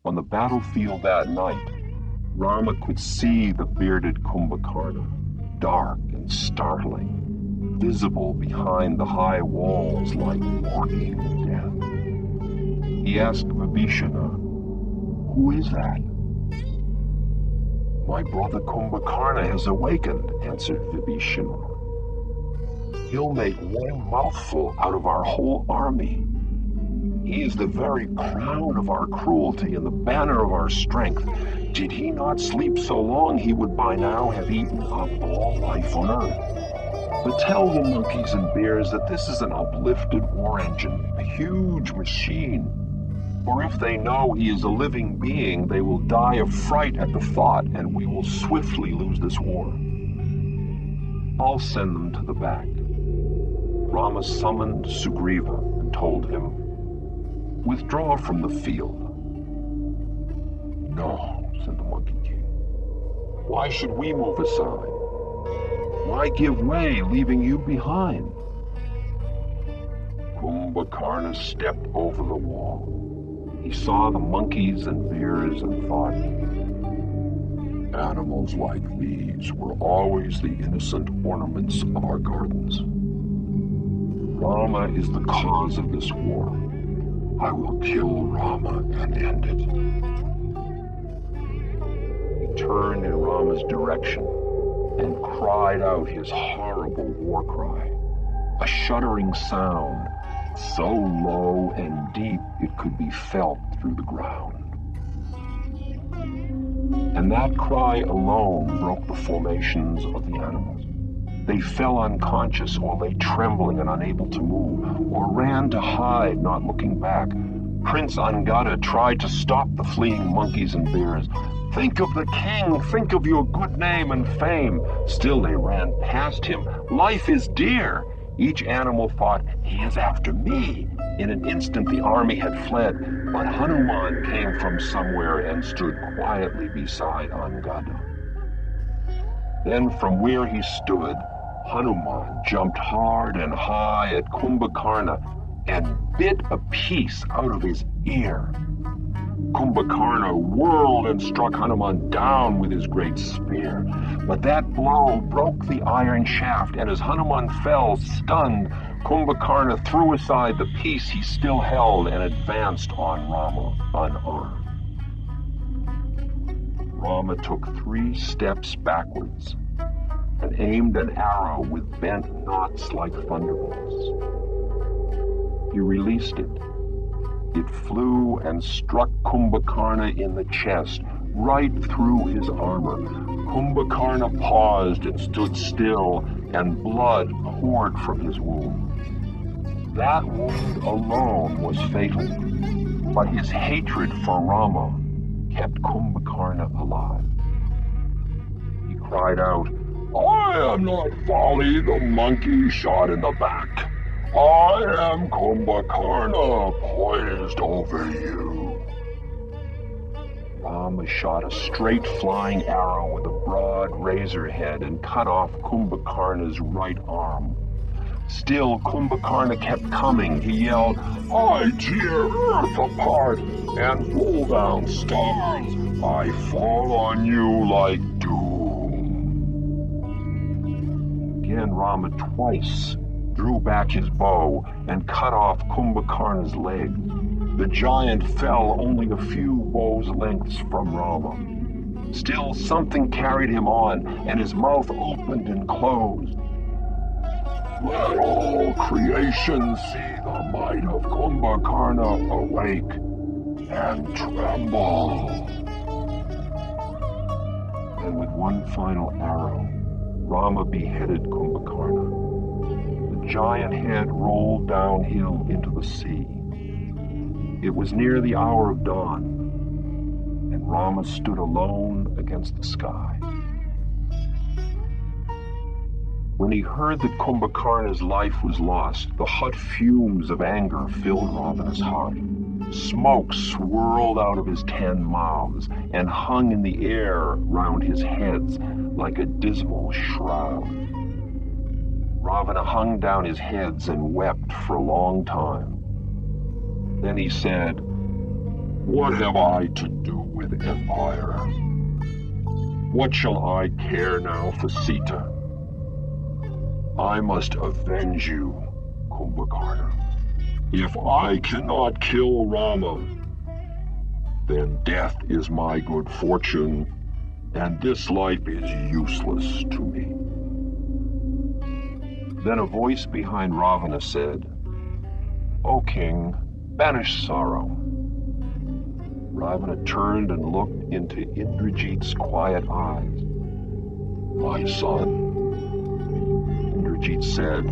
On the battlefield that night, Rama could see the bearded Kumbhakarna, dark and startling, visible behind the high walls like walking death. He asked Vibhishana, "Who is that?" "My brother Kumbhakarna has awakened," answered Vibhishana. "He'll make one mouthful out of our whole army. He is the very crown of our cruelty and the banner of our strength. Did he not sleep so long, he would by now have eaten up all life on earth. But tell the monkeys and bears that this is an uplifted war engine, a huge machine. For if they know he is a living being, they will die of fright at the thought, and we will swiftly lose this war. I'll send them to the back." Rama summoned Sugriva and told him, "Withdraw from the field." "No," said the Monkey King. "Why should we move aside? Why give way, leaving you behind?" Kumbhakarna stepped over the wall. He saw the monkeys and bears and thought, "Animals like these were always the innocent ornaments of our gardens. Rama is the cause of this war. I will kill Rama and end it." He turned in Rama's direction and cried out his horrible war cry, a shuddering sound, so low and deep it could be felt through the ground. And that cry alone broke the formations of the animals. They fell unconscious or lay trembling and unable to move, or ran to hide, not looking back. Prince Angada tried to stop the fleeing monkeys and bears. "Think of the king, think of your good name and fame." Still they ran past him. "Life is dear." Each animal thought, "He is after me." In an instant the army had fled, but Hanuman came from somewhere and stood quietly beside Angada. Then from where he stood, Hanuman jumped hard and high at Kumbhakarna and bit a piece out of his ear. Kumbhakarna whirled and struck Hanuman down with his great spear. But that blow broke the iron shaft, and as Hanuman fell, stunned, Kumbhakarna threw aside the piece he still held and advanced on Rama, unarmed. Rama took 3 steps backwards and aimed an arrow with bent knots like thunderbolts. He released it. It flew and struck Kumbhakarna in the chest, right through his armor. Kumbhakarna paused and stood still, and blood poured from his wound. That wound alone was fatal, but his hatred for Rama kept Kumbhakarna alive. He cried out, "I am not Folly, the monkey shot in the back. I am Kumbhakarna, poised over you." Rama shot a straight flying arrow with a broad razor head and cut off Kumbhakarna's right arm. Still, Kumbhakarna kept coming. He yelled, "I tear earth apart and pull down stars. I fall on you like doom." Again, Rama twice drew back his bow and cut off Kumbhakarna's leg. The giant fell only a few bow's lengths from Rama. Still, something carried him on, and his mouth opened and closed. "Let all creation see the might of Kumbhakarna awake and tremble." And with one final arrow, Rama beheaded Kumbhakarna. The giant head rolled downhill into the sea. It was near the hour of dawn, and Rama stood alone against the sky. When he heard that Kumbhakarna's life was lost, the hot fumes of anger filled Ravana's heart. Smoke swirled out of his 10 mouths and hung in the air round his heads like a dismal shroud. Ravana hung down his heads and wept for a long time. Then he said, What have I to do with empire? What shall I care now for Sita? I must avenge you, Kumbhakarna. If I cannot kill Rama, then death is my good fortune, and this life is useless to me. Then a voice behind Ravana said, O king, banish sorrow. Ravana turned and looked into Indrajit's quiet eyes. My son, Indrajit said,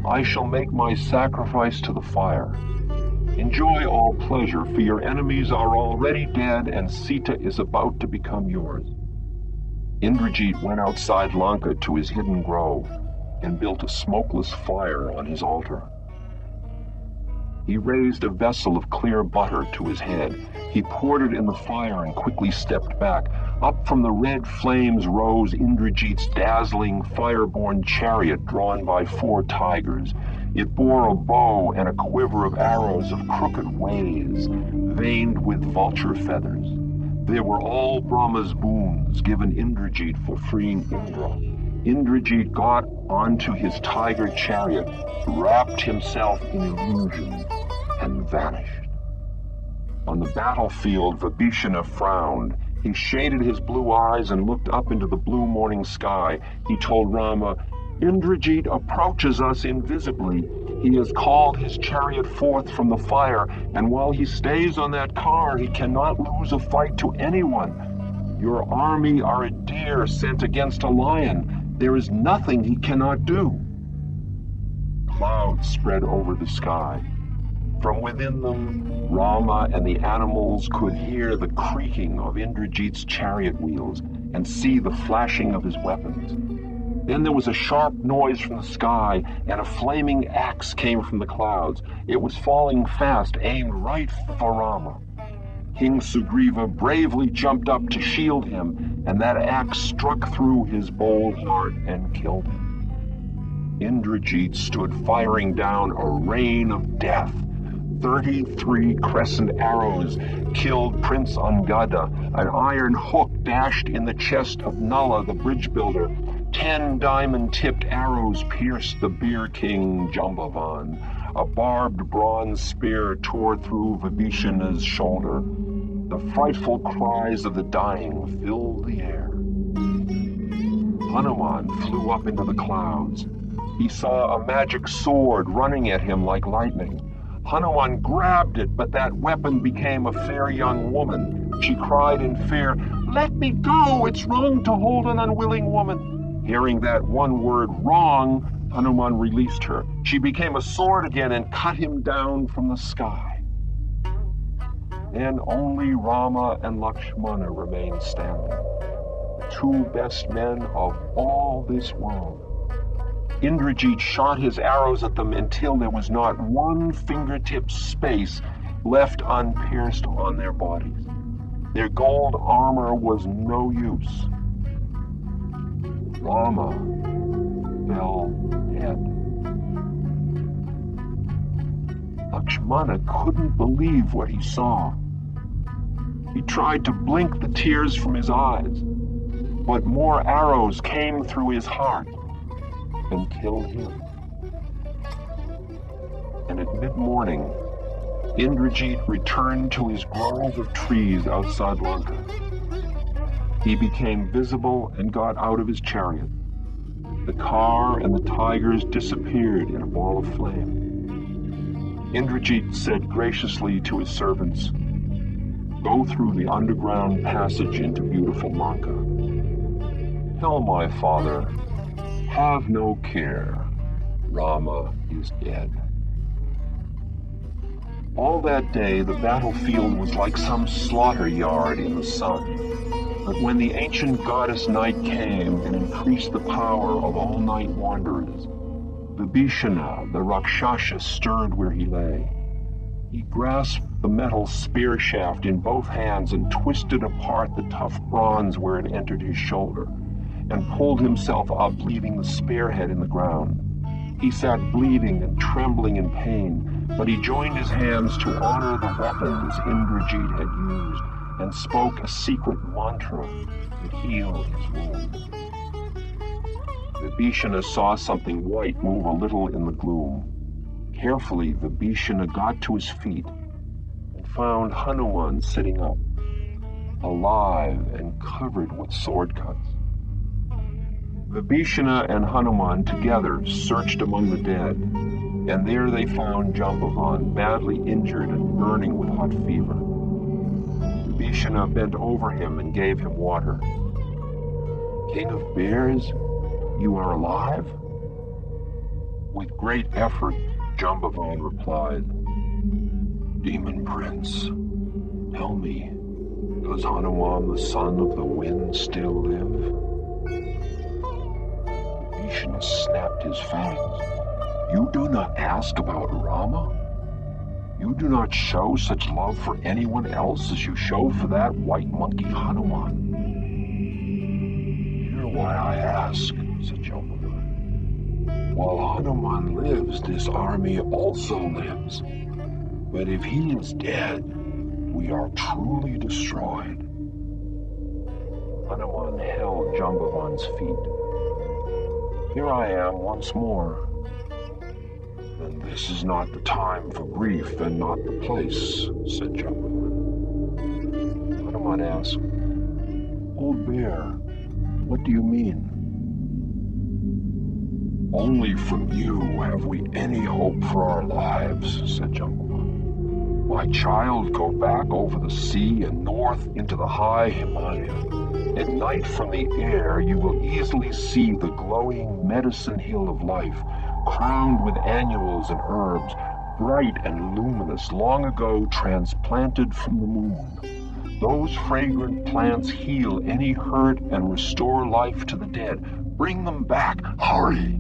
I shall make my sacrifice to the fire. Enjoy all pleasure, for your enemies are already dead and Sita is about to become yours. Indrajit went outside Lanka to his hidden grove and built a smokeless fire on his altar. He raised a vessel of clear butter to his head. He poured it in the fire and quickly stepped back. Up from the red flames rose Indrajit's dazzling, fire-borne chariot drawn by 4 tigers. It bore a bow and a quiver of arrows of crooked ways, veined with vulture feathers. They were all Brahma's boons given Indrajit for freeing Indra. Indrajit got onto his tiger chariot, wrapped himself in illusion, and vanished. On the battlefield, Vibhishana frowned. He shaded his blue eyes and looked up into the blue morning sky. He told Rama, Indrajit approaches us invisibly. He has called his chariot forth from the fire, and while he stays on that car, he cannot lose a fight to anyone. Your army are a deer sent against a lion. There is nothing he cannot do. Clouds spread over the sky. From within them, Rama and the animals could hear the creaking of Indrajit's chariot wheels and see the flashing of his weapons. Then there was a sharp noise from the sky, and a flaming axe came from the clouds. It was falling fast, aimed right for Rama. King Sugriva bravely jumped up to shield him, and that axe struck through his bold heart and killed him. Indrajit stood firing down a rain of death. 33 crescent arrows killed Prince Angada. An iron hook dashed in the chest of Nala, the bridge builder. 10 diamond-tipped arrows pierced the beer king Jambavan. A barbed bronze spear tore through Vibhishana's shoulder. The frightful cries of the dying filled the air. Hanuman flew up into the clouds. He saw a magic sword running at him like lightning. Hanuman grabbed it, but that weapon became a fair young woman. She cried in fear, Let me go! It's wrong to hold an unwilling woman. Hearing that one word, wrong, Hanuman released her. She became a sword again and cut him down from the sky. Then only Rama and Lakshmana remained standing, the 2 best men of all this world. Indrajit shot his arrows at them until there was not one fingertip space left unpierced on their bodies. Their gold armor was no use. Rama fell dead. Lakshmana couldn't believe what he saw. He tried to blink the tears from his eyes, but more arrows came through his heart and killed him. And at mid-morning, Indrajit returned to his grove of trees outside Lanka. He became visible and got out of his chariot. The car and the tigers disappeared in a ball of flame. Indrajit said graciously to his servants, Go through the underground passage into beautiful Lanka. Tell my father, have no care, Rama is dead. All that day, the battlefield was like some slaughter yard in the sun. But when the ancient goddess night came and increased the power of all night wanderers, Vibhishana, the Rakshasa, stirred where he lay. He grasped the metal spear shaft in both hands and twisted apart the tough bronze where it entered his shoulder, and pulled himself up, leaving the spearhead in the ground. He sat bleeding and trembling in pain, but he joined his hands to honor the weapons Indrajit had used and spoke a secret mantra that healed his wound. Vibhishana saw something white move a little in the gloom. Carefully, Vibhishana got to his feet and found Hanuman sitting up, alive and covered with sword cuts. Vibhishana and Hanuman together searched among the dead, and there they found Jambavan, badly injured and burning with hot fever. Vibhishana bent over him and gave him water. "King of bears, you are alive?" With great effort, Jambavan replied, "Demon Prince, tell me, does Hanuman, the son of the wind, still live?" Vibhishana snapped his fangs. "You do not ask about Rama? You do not show such love for anyone else as you show for that white monkey Hanuman." "Hear why I ask," said Jambavan. "While Hanuman lives, this army also lives. But if he is dead, we are truly destroyed." Hanuman held Jambavan's feet. "Here I am once more." "Then this is not the time for grief and not the place," said Jambavan. Hanuman asked, "Old bear, what do you mean?" "Only from you have we any hope for our lives," said Jambavan. "My child, go back over the sea and north into the high Himalaya. At night from the air you will easily see the glowing medicine hill of life, crowned with annuals and herbs, bright and luminous, long ago transplanted from the moon. Those fragrant plants heal any hurt and restore life to the dead. Bring them back, hurry!"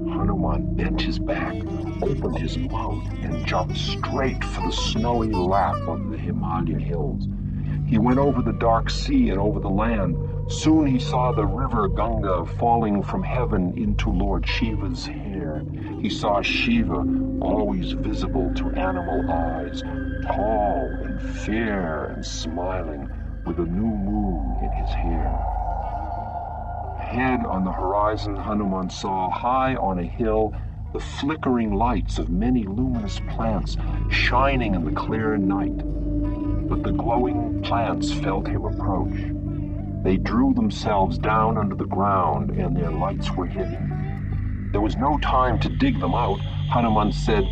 Hanuman bent his back, opened his mouth, and jumped straight for the snowy lap of the Himalaya hills. He went over the dark sea and over the land. Soon he saw the river Ganga falling from heaven into Lord Shiva's hair. He saw Shiva, always visible to animal eyes, tall and fair and smiling, with a new moon in his hair. Ahead on the horizon, Hanuman saw, high on a hill, the flickering lights of many luminous plants shining in the clear night. But the glowing plants felt him approach. They drew themselves down under the ground, and their lights were hidden. There was no time to dig them out. Hanuman said,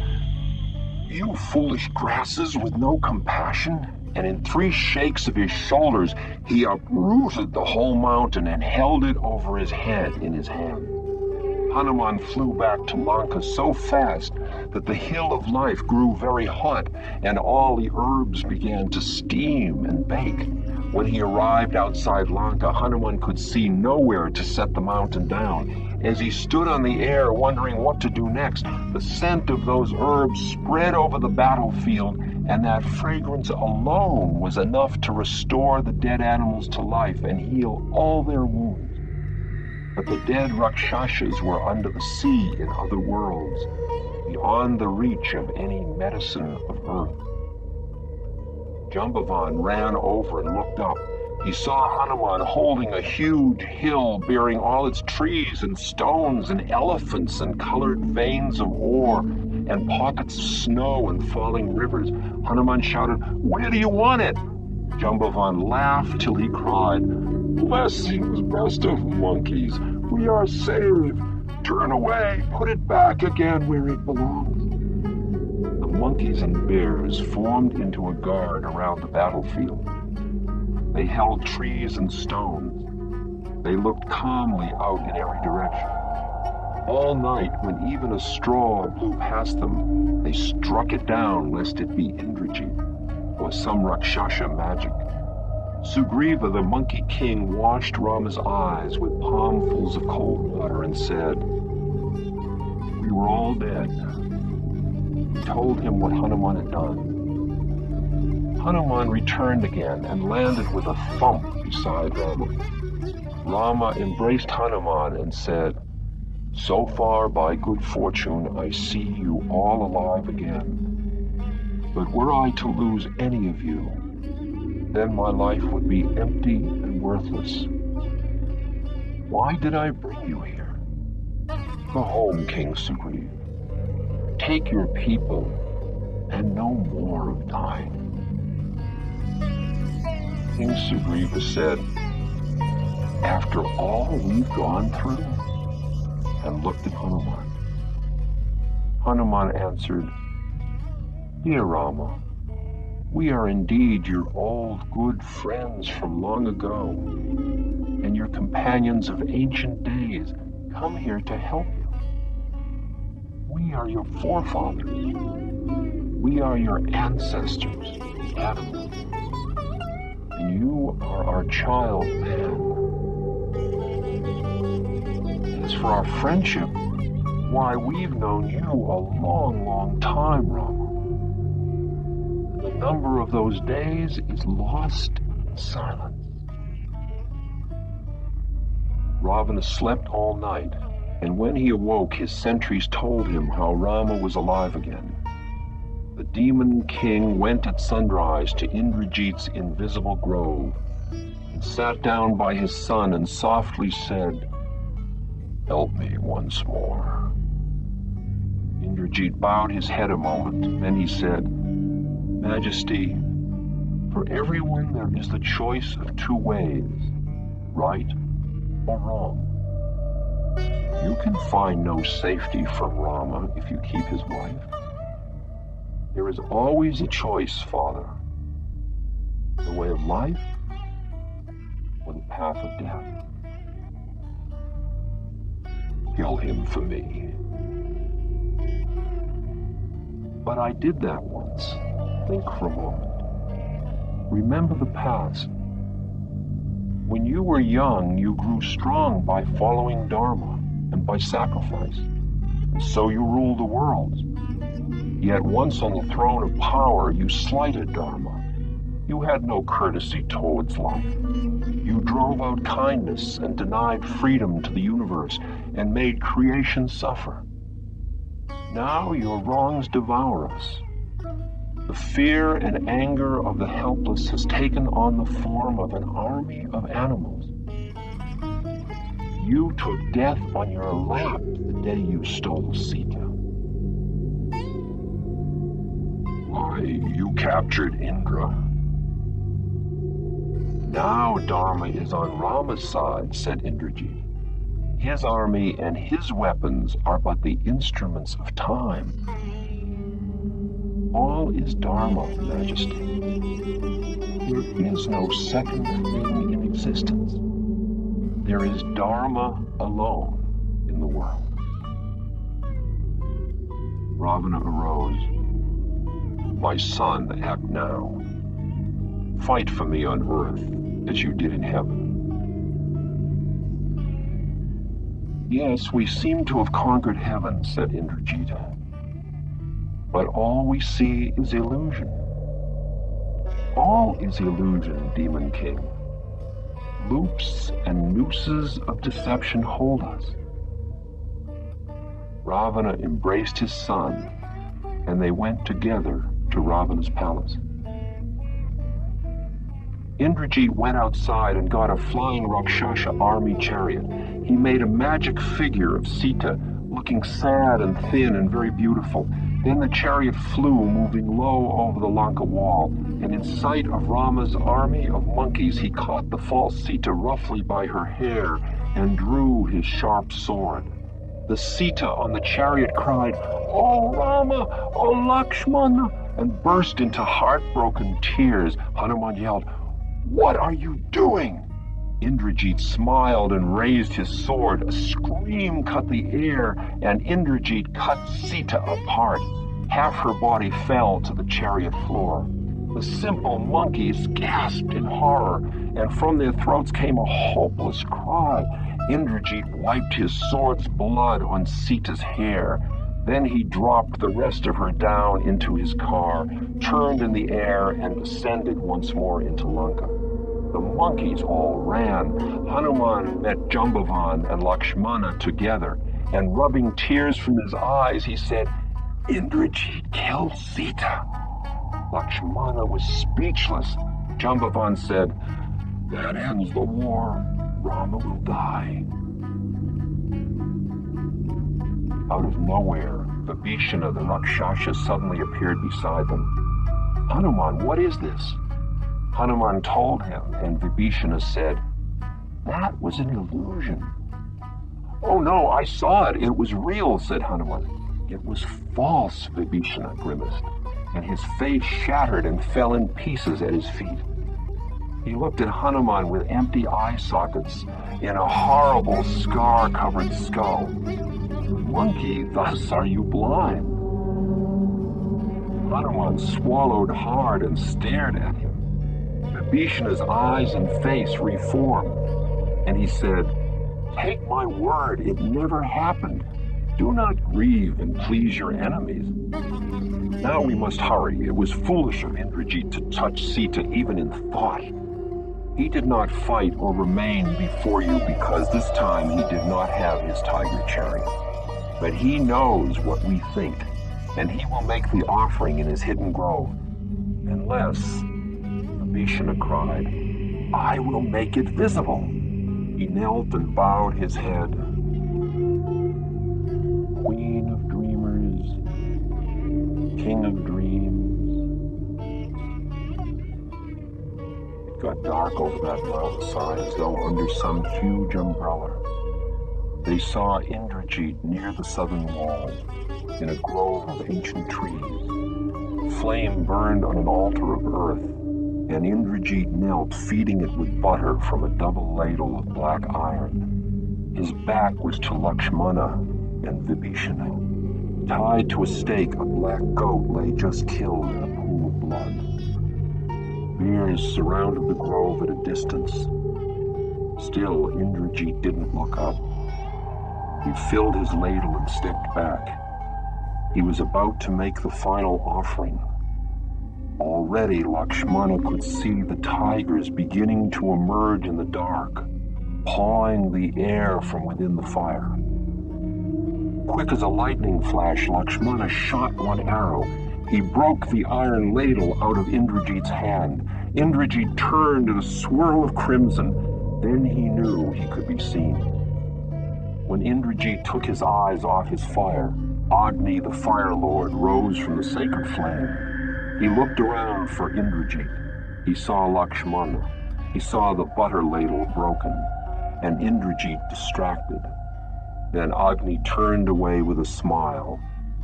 "You foolish grasses with no compassion," and in 3 shakes of his shoulders he uprooted the whole mountain and held it over his head in his hand. Hanuman flew back to Lanka so fast that the hill of life grew very hot, and all the herbs began to steam and bake. When he arrived outside Lanka, Hanuman could see nowhere to set the mountain down. As he stood on the air wondering what to do next, the scent of those herbs spread over the battlefield, and that fragrance alone was enough to restore the dead animals to life and heal all their wounds. But the dead Rakshasas were under the sea in other worlds, beyond the reach of any medicine of earth. Jambavan ran over and looked up. He saw Hanuman holding a huge hill bearing all its trees and stones and elephants and colored veins of ore and pockets of snow and falling rivers. Hanuman shouted, "Where do you want it?" Jambavan laughed till he cried, "Blessings, best of monkeys, we are saved. Turn away, put it back again where it belongs." The monkeys and bears formed into a guard around the battlefield. They held trees and stones. They looked calmly out in every direction. All night, when even a straw blew past them, they struck it down lest it be Indrajit or some Rakshasa magic. Sugriva, the monkey king, washed Rama's eyes with palmfuls of cold water and said, "We were all dead." He told him what Hanuman had done. Hanuman returned again and landed with a thump beside Rama. Rama embraced Hanuman and said, So far, by good fortune, I see you all alive again. But were I to lose any of you, then my life would be empty and worthless. Why did I bring you here? Go home, King Sugriv. Take your people and no more of thine. King Sugriva said, after all we've gone through, and looked at Hanuman. Hanuman answered, Dear Rama, we are indeed your old good friends from long ago, and your companions of ancient days come here to help you. We are your forefathers. We are your ancestors, Adam, and you are our child, man. As for our friendship, why, we've known you a long, long time, Rama. The number of those days is lost in silence. Ravana slept all night, and when he awoke, his sentries told him how Rama was alive again. The demon king went at sunrise to Indrajit's invisible grove, and sat down by his son and softly said, Help me once more. Indrajit bowed his head a moment, then he said, Majesty, for everyone there is the choice of two ways, right or wrong. You can find no safety from Rama if you keep his wife. There is always a choice, Father, the way of life or the path of death. Kill him for me. But I did that once. Think for a moment. Remember the past. When you were young, you grew strong by following Dharma and by sacrifice. And so you ruled the world. Yet once on the throne of power, you slighted Dharma. You had no courtesy towards life. You drove out kindness and denied freedom to the universe and made creation suffer. Now your wrongs devour us. The fear and anger of the helpless has taken on the form of an army of animals. You took death on your lap the day you stole Sita. Why, you captured Indra. Now Dharma is on Rama's side, said Indrajit. His army and his weapons are but the instruments of time. All is Dharma, Majesty. There is no second thing in existence. There is Dharma alone in the world. Ravana arose. My son, act now. Fight for me on earth as you did in heaven. Yes, we seem to have conquered heaven, said Indrajita. But all we see is illusion. All is illusion, Demon King. Loops and nooses of deception hold us. Ravana embraced his son, and they went together to Ravana's palace. Indrajit went outside and got a flying Rakshasa army chariot. He made a magic figure of Sita, looking sad and thin and very beautiful. Then the chariot flew, moving low over the Lanka wall, and in sight of Rama's army of monkeys, he caught the false Sita roughly by her hair and drew his sharp sword. The Sita on the chariot cried, "Oh Rama! Oh Lakshmana!" and burst into heartbroken tears. Hanuman yelled, "What are you doing?" Indrajit smiled and raised his sword. A scream cut the air, and Indrajit cut Sita apart. Half her body fell to the chariot floor. The simple monkeys gasped in horror, and from their throats came a hopeless cry. Indrajit wiped his sword's blood on Sita's hair. Then he dropped the rest of her down into his car, turned in the air, and descended once more into Lanka. The monkeys all ran. Hanuman met Jambavan and Lakshmana together. and rubbing tears from his eyes, he said, "Indrajit killed Sita." Lakshmana was speechless. Jambavan said, "That ends the war. Rama will die." Out of nowhere, Vibhishana the Rakshasa suddenly appeared beside them. "Hanuman, what is this?" Hanuman told him, and Vibhishana said, "That was an illusion." "Oh no, I saw it. It was real," said Hanuman. "It was false," Vibhishana grimaced, and his face shattered and fell in pieces at his feet. He looked at Hanuman with empty eye sockets in a horrible scar-covered skull. "Monkey, thus are you blind?" Hanuman swallowed hard and stared at him. Vibhishana's eyes and face reformed, and he said, "Take my word, it never happened. Do not grieve and please your enemies. Now we must hurry. It was foolish of Indrajit to touch Sita even in thought. He did not fight or remain before you because this time he did not have his tiger chariot. But he knows what we think, and he will make the offering in his hidden grove. Unless," Vibhishana cried, "I will make it visible." He knelt and bowed his head. "Queen of dreamers, king of dreams." It got dark over that mountainside as though under some huge umbrella. They saw Indrajit near the southern wall, in a grove of ancient trees. Flame burned on an altar of earth, and Indrajit knelt, feeding it with butter from a double ladle of black iron. His back was to Lakshmana and Vibhishana. Tied to a stake, a black goat lay just killed in a pool of blood. Bears surrounded the grove at a distance. Still, Indrajit didn't look up. He filled his ladle and stepped back. He was about to make the final offering. Already Lakshmana could see the tigers beginning to emerge in the dark, pawing the air from within the fire. Quick as a lightning flash, Lakshmana shot one arrow. He broke the iron ladle out of Indrajit's hand. Indrajit turned in a swirl of crimson. Then he knew he could be seen. When Indrajit took his eyes off his fire, Agni, the Fire Lord, rose from the sacred flame. He looked around for Indrajit. He saw Lakshmana. He saw the butter ladle broken, and Indrajit distracted. Then Agni turned away with a smile,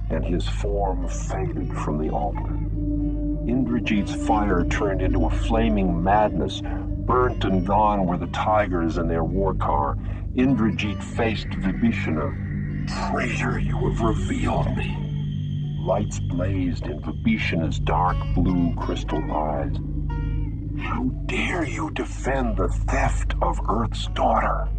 and his form faded from the altar. Indrajit's fire turned into a flaming madness. Burnt and gone were the tigers and their war car. Indrajit faced Vibhishana. "Traitor, you have revealed me." Lights blazed in Vibhishana's dark blue crystal eyes. "How dare you defend the theft of Earth's daughter?"